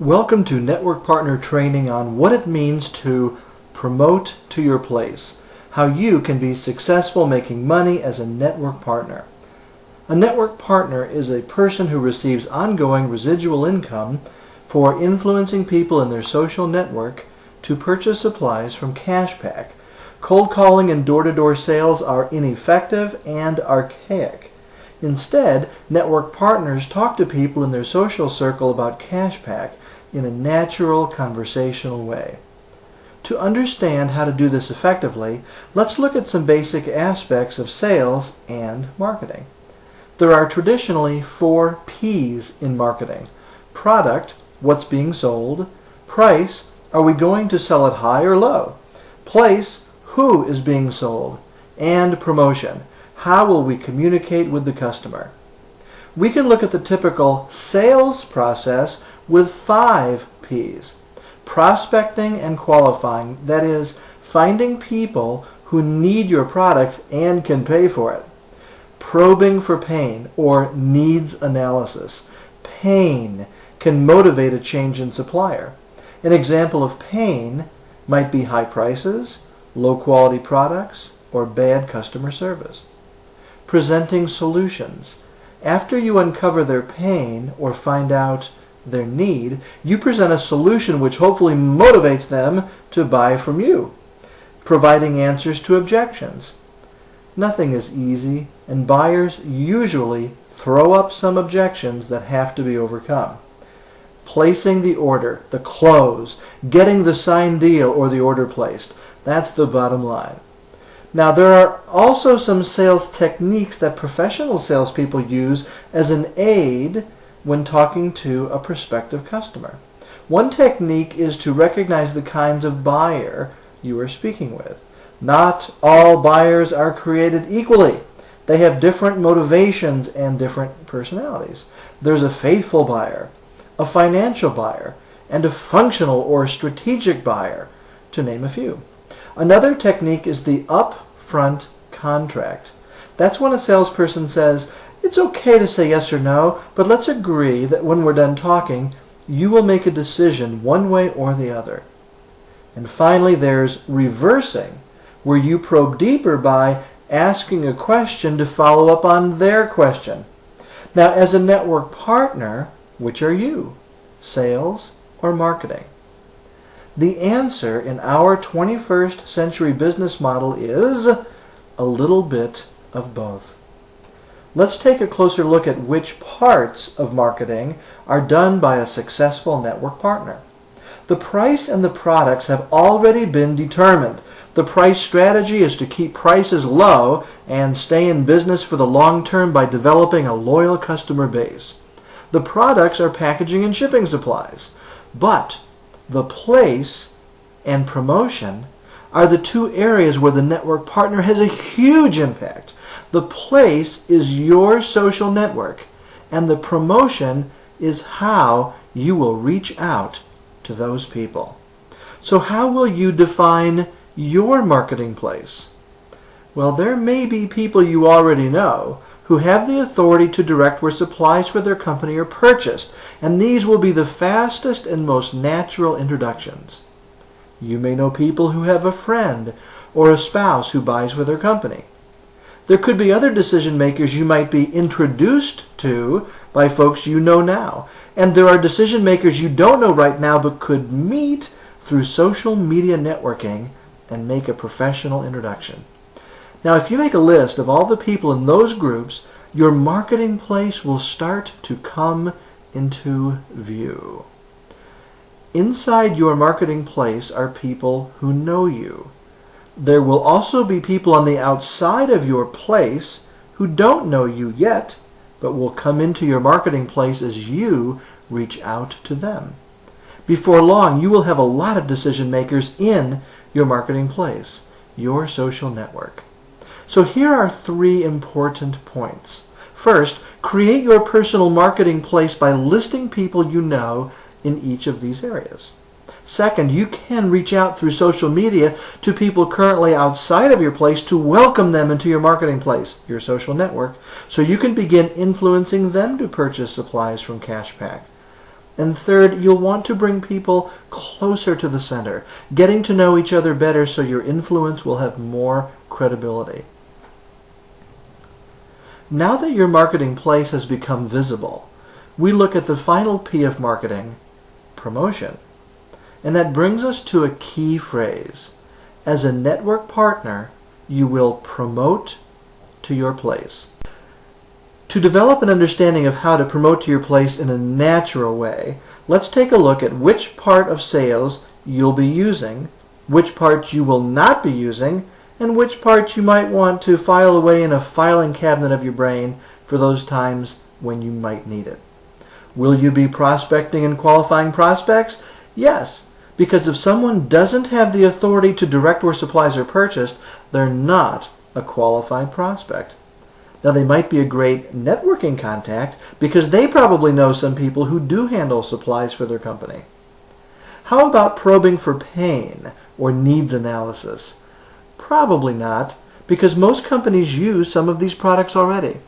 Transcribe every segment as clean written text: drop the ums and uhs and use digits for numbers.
Welcome to Network Partner Training on what it means to promote to your place, how you can be successful making money as a network partner. A network partner is a person who receives ongoing residual income for influencing people in their social network to purchase supplies from Cashpack. Cold calling and door-to-door sales are ineffective and archaic. Instead, network partners talk to people in their social circle about Cashpack in a natural, conversational way. To understand how to do this effectively, let's look at some basic aspects of sales and marketing. There are traditionally 4 P's in marketing. Product, what's being sold. Price, are we going to sell it high or low? Place, who is being sold? And promotion, how will we communicate with the customer? We can look at the typical sales process with 5 P's. Prospecting and qualifying, that is, finding people who need your product and can pay for it. Probing for pain or needs analysis. Pain can motivate a change in supplier. An example of pain might be high prices, low quality products, or bad customer service. Presenting solutions. After you uncover their pain or find out their need, you present a solution which hopefully motivates them to buy from you. Providing answers to objections. Nothing is easy, and buyers usually throw up some objections that have to be overcome. Placing the order, the close, getting the signed deal or the order placed. That's the bottom line. Now, there are also some sales techniques that professional salespeople use as an aid when talking to a prospective customer. One technique is to recognize the kinds of buyer you are speaking with. Not all buyers are created equally. They have different motivations and different personalities. There's a faithful buyer, a financial buyer, and a functional or strategic buyer, to name a few. Another technique is the upfront contract. That's when a salesperson says, it's okay to say yes or no, but let's agree that when we're done talking, you will make a decision one way or the other. And finally, there's reversing, where you probe deeper by asking a question to follow up on their question. Now, as a network partner, which are you? Sales or marketing? The answer in our 21st century business model is a little bit of both. Let's take a closer look at which parts of marketing are done by a successful network partner. The price and the products have already been determined. The price strategy is to keep prices low and stay in business for the long term by developing a loyal customer base. The products are packaging and shipping supplies. But the place and promotion are the 2 areas where the network partner has a huge impact. The place is your social network, and the promotion is how you will reach out to those people. So how will you define your marketing place? Well, there may be people you already know who have the authority to direct where supplies for their company are purchased, and these will be the fastest and most natural introductions. You may know people who have a friend or a spouse who buys for their company. There could be other decision makers you might be introduced to by folks you know now, and there are decision makers you don't know right now but could meet through social media networking and make a professional introduction. Now, if you make a list of all the people in those groups, your marketing place will start to come into view. Inside your marketing place are people who know you. There will also be people on the outside of your place who don't know you yet, but will come into your marketing place as you reach out to them. Before long, you will have a lot of decision makers in your marketing place, your social network. So here are 3 important points. First, create your personal marketing place by listing people you know in each of these areas. Second, you can reach out through social media to people currently outside of your place to welcome them into your marketing place, your social network, so you can begin influencing them to purchase supplies from Cashpack. And third, you'll want to bring people closer to the center, getting to know each other better so your influence will have more credibility. Now that your marketing place has become visible, we look at the final P of marketing, promotion. And that brings us to a key phrase. As a network partner, you will promote to your place. To develop an understanding of how to promote to your place in a natural way, let's take a look at which part of sales you'll be using, which parts you will not be using, and which parts you might want to file away in a filing cabinet of your brain for those times when you might need it. Will you be prospecting and qualifying prospects? Yes, because if someone doesn't have the authority to direct where supplies are purchased, they're not a qualified prospect. Now, they might be a great networking contact because they probably know some people who do handle supplies for their company. How about probing for pain or needs analysis? Probably not, because most companies use some of these products already.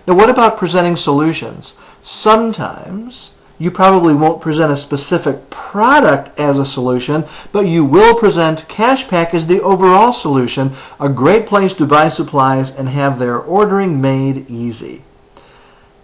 Now, what about presenting solutions? Sometimes you probably won't present a specific product as a solution, but you will present CashPack as the overall solution, a great place to buy supplies and have their ordering made easy.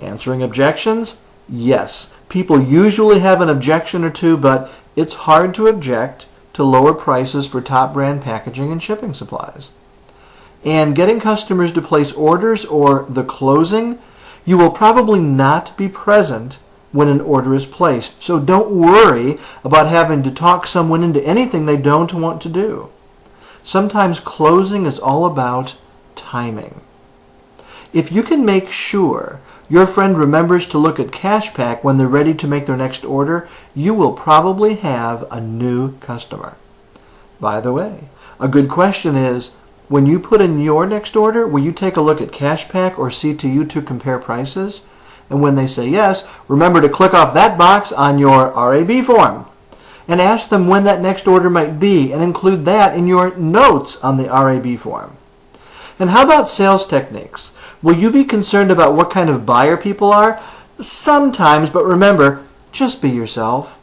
Answering objections? Yes, people usually have an objection or two, but it's hard to object to lower prices for top brand packaging and shipping supplies. And getting customers to place orders or the closing, you will probably not be present when an order is placed. So don't worry about having to talk someone into anything they don't want to do. Sometimes closing is all about timing. If you can make sure your friend remembers to look at CashPack when they're ready to make their next order, you will probably have a new customer. By the way, a good question is, when you put in your next order, will you take a look at CashPack or CTU to compare prices? And when they say yes, remember to click off that box on your RAB form and ask them when that next order might be and include that in your notes on the RAB form. And how about sales techniques? Will you be concerned about what kind of buyer people are? Sometimes, but remember, just be yourself.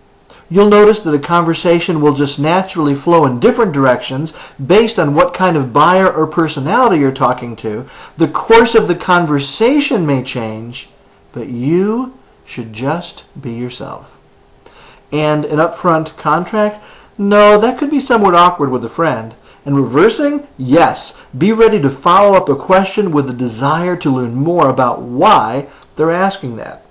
You'll notice that a conversation will just naturally flow in different directions based on what kind of buyer or personality you're talking to. The course of the conversation may change, but you should just be yourself. And an upfront contract? No, that could be somewhat awkward with a friend. And reversing? Yes. Be ready to follow up a question with a desire to learn more about why they're asking that.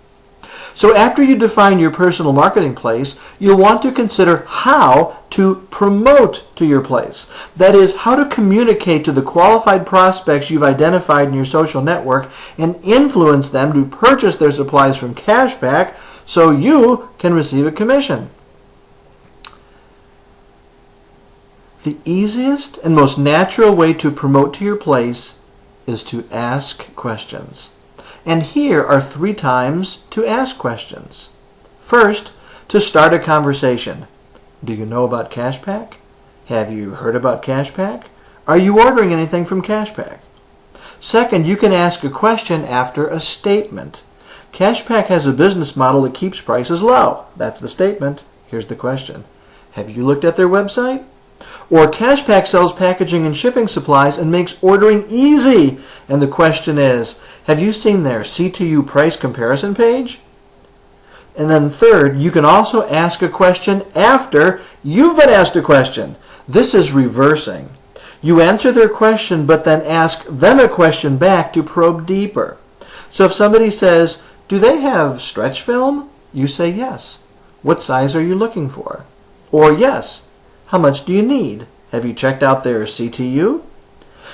So after you define your personal marketing place, you'll want to consider how to promote to your place. That is, how to communicate to the qualified prospects you've identified in your social network and influence them to purchase their supplies from CashPack so you can receive a commission. The easiest and most natural way to promote to your place is to ask questions. And here are 3 times to ask questions. First, to start a conversation. Do you know about CashPack? Have you heard about CashPack? Are you ordering anything from CashPack? Second, you can ask a question after a statement. CashPack has a business model that keeps prices low. That's the statement. Here's the question. Have you looked at their website? Or CashPack sells packaging and shipping supplies and makes ordering easy. And the question is, have you seen their CTU price comparison page? And then third, you can also ask a question after you've been asked a question. This is reversing. You answer their question, but then ask them a question back to probe deeper. So if somebody says, do they have stretch film? You say yes. What size are you looking for? Or yes. How much do you need? Have you checked out their CTU?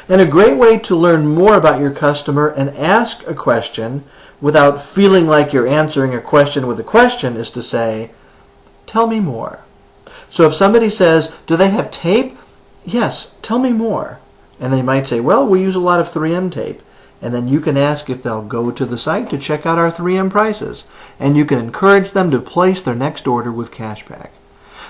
And a great way to learn more about your customer and ask a question without feeling like you're answering a question with a question is to say, tell me more. So if somebody says, do they have tape? Yes, tell me more. And they might say, well, we use a lot of 3M tape. And then you can ask if they'll go to the site to check out our 3M prices. And you can encourage them to place their next order with CashPack.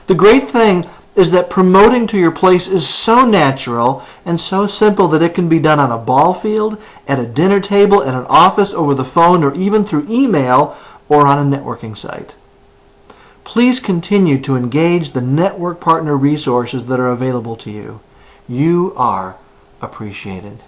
The great thing is that promoting to your place is so natural and so simple that it can be done on a ball field, at a dinner table, at an office, over the phone, or even through email or on a networking site. Please continue to engage the network partner resources that are available to you. You are appreciated.